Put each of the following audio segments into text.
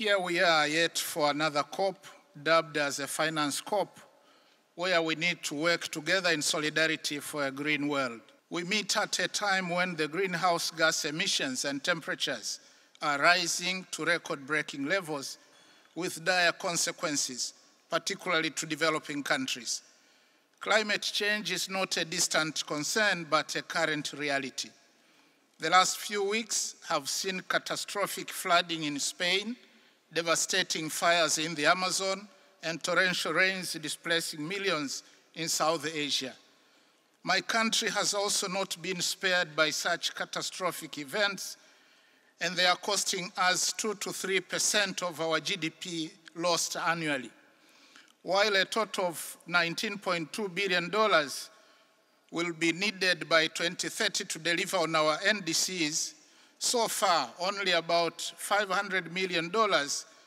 Here we are yet for another COP, dubbed as a finance COP, where we need to work together in solidarity for a green world. We meet at a time when the greenhouse gas emissions and temperatures are rising to record-breaking levels with dire consequences, particularly to developing countries. Climate change is not a distant concern, but a current reality. The last few weeks have seen catastrophic flooding in Spain, devastating fires in the Amazon, and torrential rains displacing millions in South Asia. My country has also not been spared by such catastrophic events, and they are costing us 2 to 3% of our GDP lost annually. While a total of $19.2 billion will be needed by 2030 to deliver on our NDCs, so far only about $500 million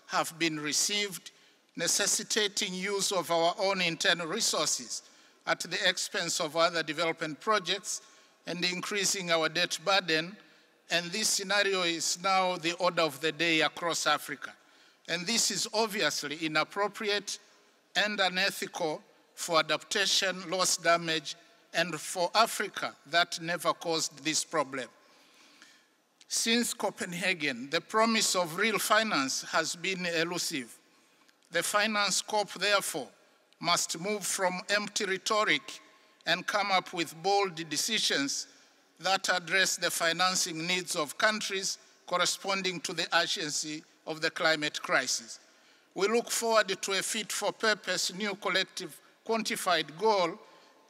have been received, necessitating use of our own internal resources at the expense of other development projects and increasing our debt burden. And this scenario is now the order of the day across Africa. And this is obviously inappropriate and unethical for adaptation, loss damage, and for Africa that never caused this problem. Since Copenhagen, the promise of real finance has been elusive. The finance COP, therefore, must move from empty rhetoric and come up with bold decisions that address the financing needs of countries corresponding to the urgency of the climate crisis. We look forward to a fit-for-purpose new collective quantified goal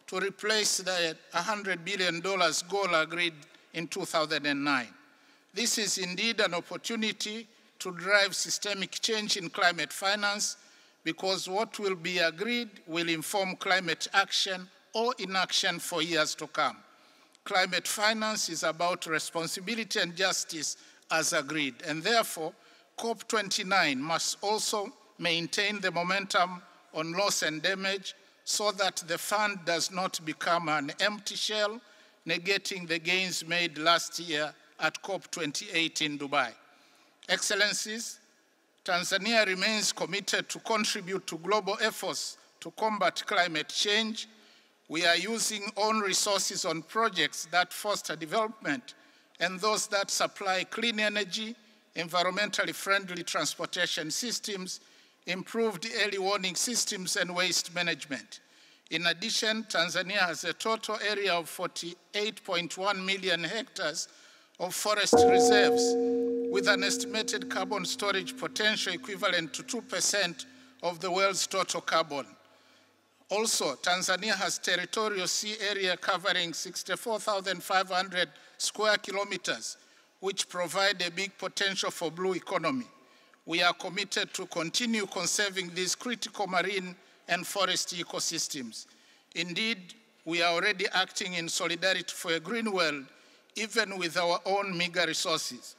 to replace the $100 billion goal agreed in 2009. This is indeed an opportunity to drive systemic change in climate finance, because what will be agreed will inform climate action or inaction for years to come. Climate finance is about responsibility and justice as agreed, and therefore COP29 must also maintain the momentum on loss and damage so that the fund does not become an empty shell, negating the gains made last year at COP28 in Dubai. Excellencies, Tanzania remains committed to contribute to global efforts to combat climate change. We are using own resources on projects that foster development and those that supply clean energy, environmentally friendly transportation systems, improved early warning systems, and waste management. In addition, Tanzania has a total area of 48.1 million hectares of forest reserves, with an estimated carbon storage potential equivalent to 2% of the world's total carbon. Also, Tanzania has territorial sea area covering 64,500 square kilometers, which provide a big potential for blue economy. We are committed to continue conserving these critical marine and forest ecosystems. Indeed, we are already acting in solidarity for a green world, even with our own meager resources.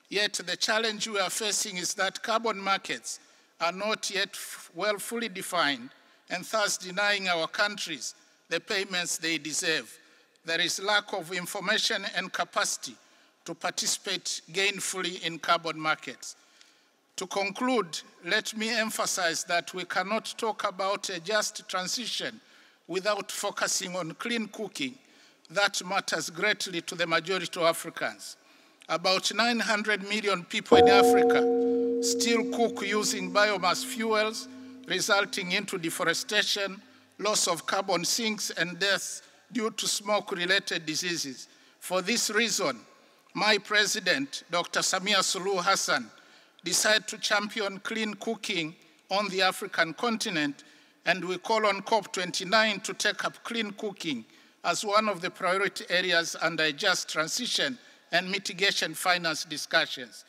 Yet the challenge we are facing is that carbon markets are not yet fully defined, and thus denying our countries the payments they deserve. There is lack of information and capacity to participate gainfully in carbon markets. To conclude, let me emphasize that we cannot talk about a just transition without focusing on clean cooking. That matters greatly to the majority of Africans. About 900 million people in Africa still cook using biomass fuels, resulting into deforestation, loss of carbon sinks, and deaths due to smoke-related diseases. For this reason, my president, Dr. Samia Suluhu Hassan, decided to champion clean cooking on the African continent, and we call on COP29 to take up clean cooking as one of the priority areas under a just transition and mitigation finance discussions.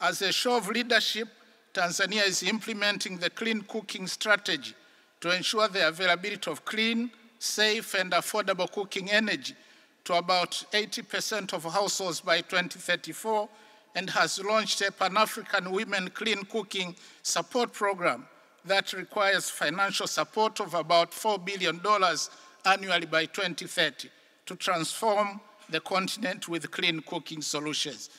As a show of leadership, Tanzania is implementing the clean cooking strategy to ensure the availability of clean, safe, and affordable cooking energy to about 80% of households by 2034, and has launched a Pan-African Women Clean Cooking Support Program that requires financial support of about $4 billion annually by 2030 to transform the continent with clean cooking solutions.